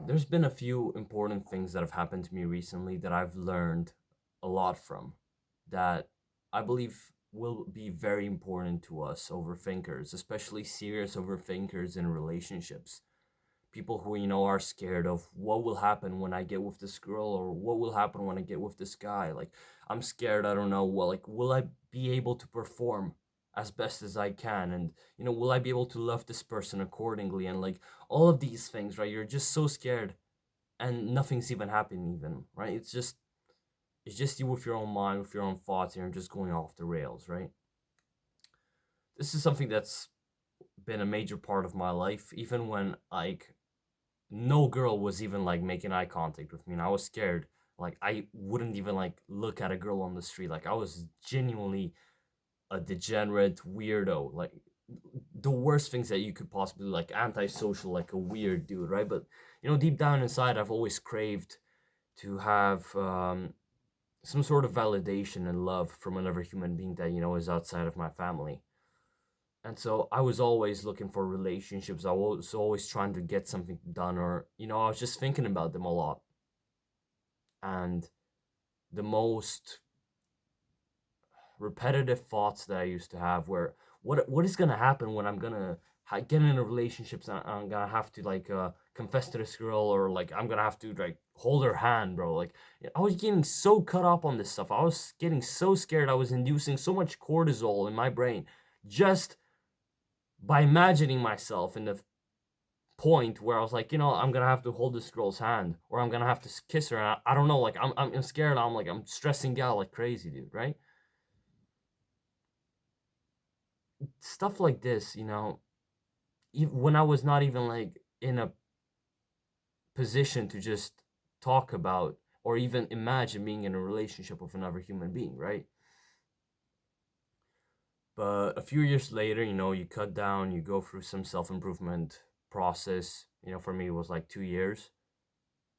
There's been a few important things that have happened to me recently that I've learned a lot from that I believe will be very important to us overthinkers, especially serious overthinkers in relationships. People who, are scared of what will happen when I get with this girl or what will happen when I get with this guy. Like, I'm scared, I don't know, well, like, will I be able to perform as best as I can? And, will I be able to love this person accordingly? And, like, all of these things, right? You're just so scared and nothing's even happening even, right? It's just you with your own mind, with your own thoughts, and you're just going off the rails, right? This is something that's been a major part of my life, even when like no girl was even like making eye contact with me, and I was scared. Like I wouldn't even like look at a girl on the street. Like I was genuinely a degenerate weirdo. Like the worst things that you could possibly like antisocial, like a weird dude, right? But deep down inside, I've always craved to have some sort of validation and love from another human being that is outside of my family. And so I was always looking for relationships. I was always trying to get something done, or I was just thinking about them a lot. And the most repetitive thoughts that I used to have were, what is gonna happen when I'm gonna get in a relationship and I'm gonna have to like confess to this girl, or like I'm gonna have to like hold her hand, bro. Like I was getting so caught up on this stuff. I was getting so scared. I was inducing so much cortisol in my brain just by imagining myself in the point where I was like, I'm gonna have to hold this girl's hand, or I'm gonna have to kiss her. And I don't know, like I'm scared. I'm stressing out like crazy, dude. Right? Stuff like this, when I was not even like in a position to just talk about or even imagine being in a relationship with another human being, right? But a few years later, you cut down, you go through some self improvement process. For me, it was like 2 years.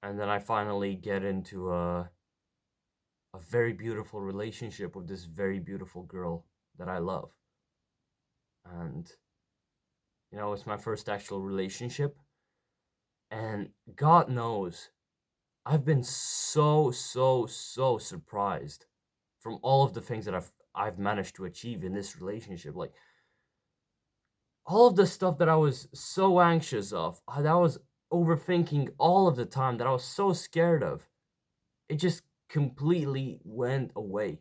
And then I finally get into a very beautiful relationship with this very beautiful girl that I love. And, it's my first actual relationship. And God knows, I've been so, so, so surprised from all of the things that I've managed to achieve in this relationship. Like all of the stuff that I was so anxious of, that I was overthinking all of the time, that I was so scared of, it just completely went away.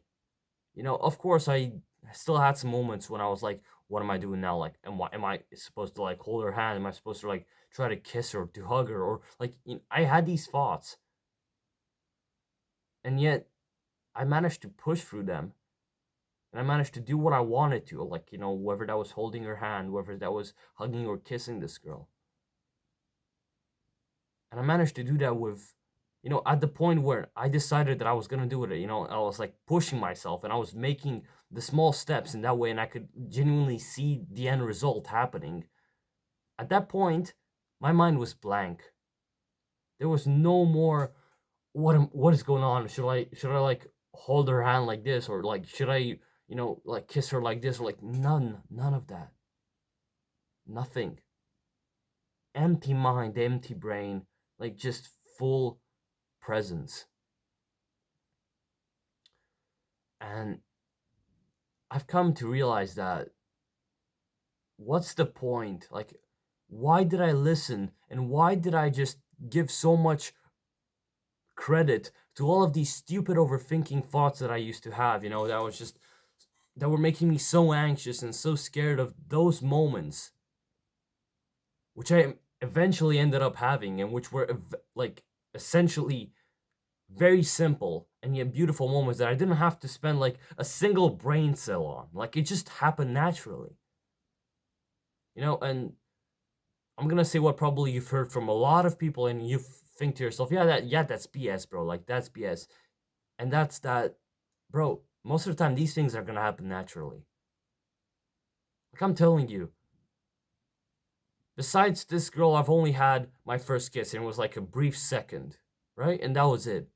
Of course, I still had some moments when I was like, what am I doing now? Like, am I supposed to like hold her hand? Am I supposed to like try to kiss her, to hug her? Or like, I had these thoughts, and yet I managed to push through them, and I managed to do what I wanted to. Like, whether that was holding her hand, whether that was hugging or kissing this girl. And I managed to do that with, at the point where I decided that I was gonna do it, I was like pushing myself, and I was making the small steps in that way, and I could genuinely see the end result happening. At that point, my mind was blank. There was no more what is going on? Should I like hold her hand like this, or like should I, like kiss her like this, or like none of that. Nothing. Empty mind, empty brain, like just full presence. And I've come to realize that what's the point? Like, why did I listen? And why did I just give so much credit to all of these stupid overthinking thoughts that I used to have, that were making me so anxious and so scared of those moments, which I eventually ended up having, and which were like essentially very simple and yet beautiful moments that I didn't have to spend like a single brain cell on. Like it just happened naturally. And I'm gonna say what probably you've heard from a lot of people, and you think to yourself, that's BS, bro. Like that's BS. And that's that, bro. Most of the time, these things are gonna happen naturally. Like I'm telling you, besides this girl, I've only had my first kiss, and it was like a brief second, right? And that was it.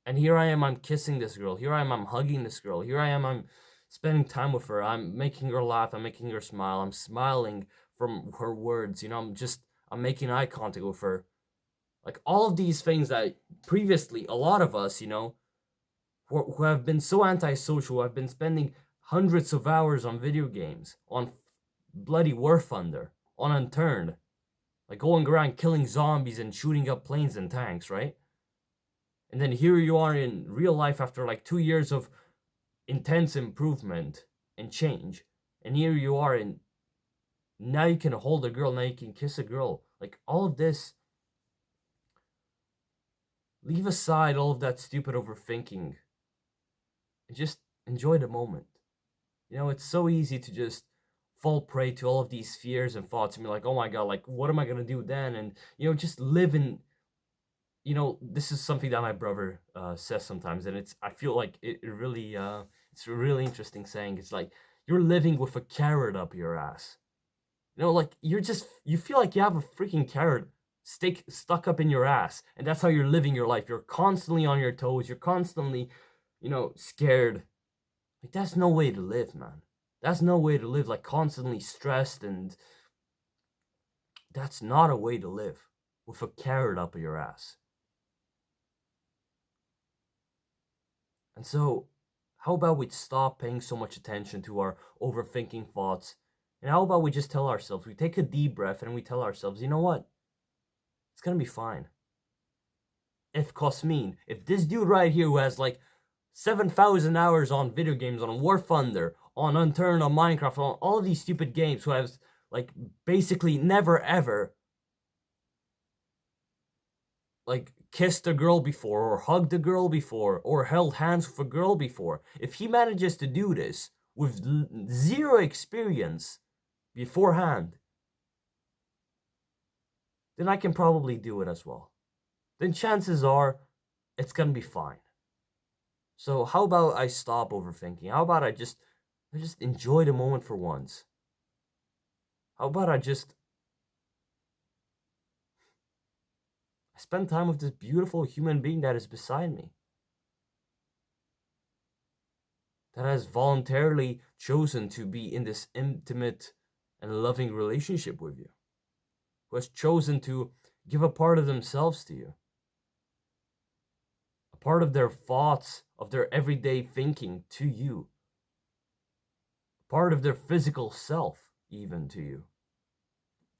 And here I am, I'm kissing this girl. Here I am, I'm hugging this girl. Here I am, I'm spending time with her. I'm making her laugh. I'm making her smile. I'm smiling from her words. I'm just, I'm making eye contact with her. Like all of these things that previously a lot of us, who have been so antisocial, who have been spending hundreds of hours on video games, on bloody War Thunder, on Unturned, like going around killing zombies and shooting up planes and tanks, right? And then here you are in real life after like 2 years of intense improvement and change. And here you are, and now you can hold a girl, now you can kiss a girl. Like all of this, leave aside all of that stupid overthinking and just enjoy the moment. It's so easy to just fall prey to all of these fears and thoughts and be like, oh my god, like what am I gonna do then? And just live in. This is something that my brother says sometimes, and I feel like it really it's a really interesting saying. It's like you're living with a carrot up your ass. Like you feel like you have a freaking carrot stick stuck up in your ass, and that's how you're living your life. You're constantly on your toes. You're constantly, scared. Like that's no way to live, man. That's no way to live. Like constantly stressed, and that's not a way to live with a carrot up your ass. And so, how about we stop paying so much attention to our overthinking thoughts? And how about we just tell ourselves, we take a deep breath and we tell ourselves, you know what? It's gonna be fine. If Cosmin, if this dude right here who has like 7,000 hours on video games, on War Thunder, on Unturned, on Minecraft, on all of these stupid games, who has like basically never ever like kissed a girl before or hugged a girl before or held hands with a girl before, if he manages to do this with zero experience beforehand, then I can probably do it as well. Then chances are it's gonna be fine. So how about I stop overthinking? How about I just enjoy the moment for once? How about I spend time with this beautiful human being that is beside me, that has voluntarily chosen to be in this intimate and loving relationship with you, who has chosen to give a part of themselves to you, a part of their thoughts, of their everyday thinking to you, a part of their physical self, even to you.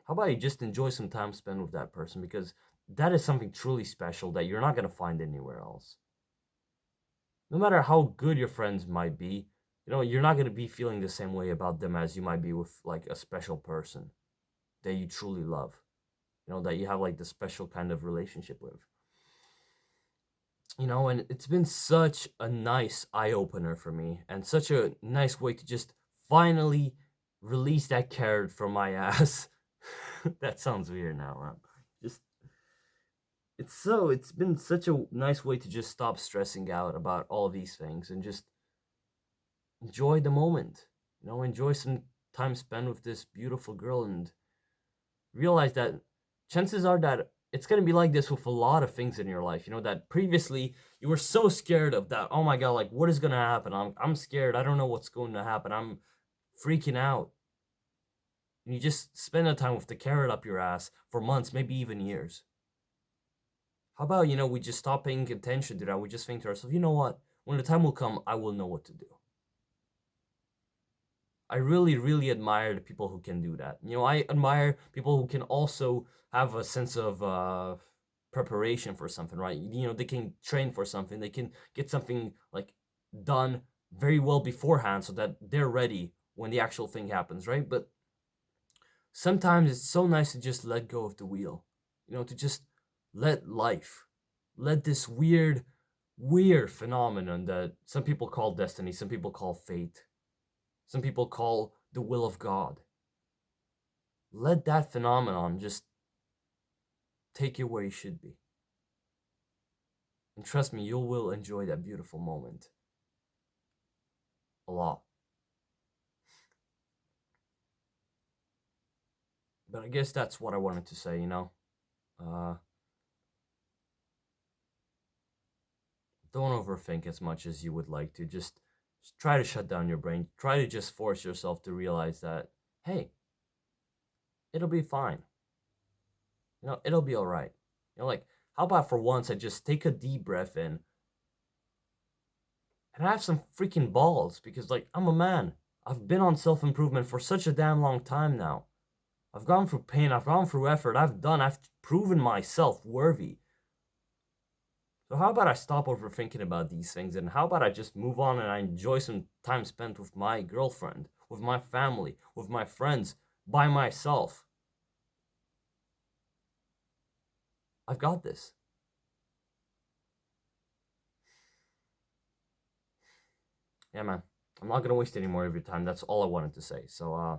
How about you just enjoy some time spent with that person? Because that is something truly special that you're not going to find anywhere else. No matter how good your friends might be, you're not going to be feeling the same way about them as you might be with like a special person that you truly love, that you have like the special kind of relationship with. And it's been such a nice eye opener for me and such a nice way to just finally release that carrot from my ass. That sounds weird now, man. Just it's been such a nice way to just stop stressing out about all these things and just enjoy the moment. Enjoy some time spent with this beautiful girl and realize that chances are that it's going to be like this with a lot of things in your life. That previously you were so scared of that. Oh my god, like what is going to happen? I'm scared. I don't know what's going to happen. I'm freaking out. And you just spend the time with the carrot up your ass for months, maybe even years. How about, we just stop paying attention to that? We just think to ourselves, you know what? When the time will come, I will know what to do. I really, really admire the people who can do that. I admire people who can also have a sense of preparation for something, right? They can train for something. They can get something like done very well beforehand so that they're ready when the actual thing happens, right? But sometimes it's so nice to just let go of the wheel, to just let life, let this weird, weird phenomenon that some people call destiny, some people call fate, some people call the will of God. Let that phenomenon just take you where you should be. And trust me, you will enjoy that beautiful moment a lot. But I guess that's what I wanted to say, Don't overthink as much as you would like to. Just try to shut down your brain. Try to just force yourself to realize that, hey, it'll be fine. It'll be all right. Like, how about for once I just take a deep breath in and have some freaking balls because, like, I'm a man. I've been on self improvement for such a damn long time now. I've gone through pain, I've gone through effort, I've proven myself worthy. So, how about I stop overthinking about these things and how about I just move on and I enjoy some time spent with my girlfriend, with my family, with my friends, by myself? I've got this. Yeah, man. I'm not gonna waste any more of your time. That's all I wanted to say. So, I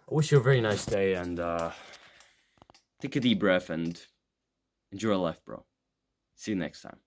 wish you a very nice day and take a deep breath and enjoy life, bro. See you next time.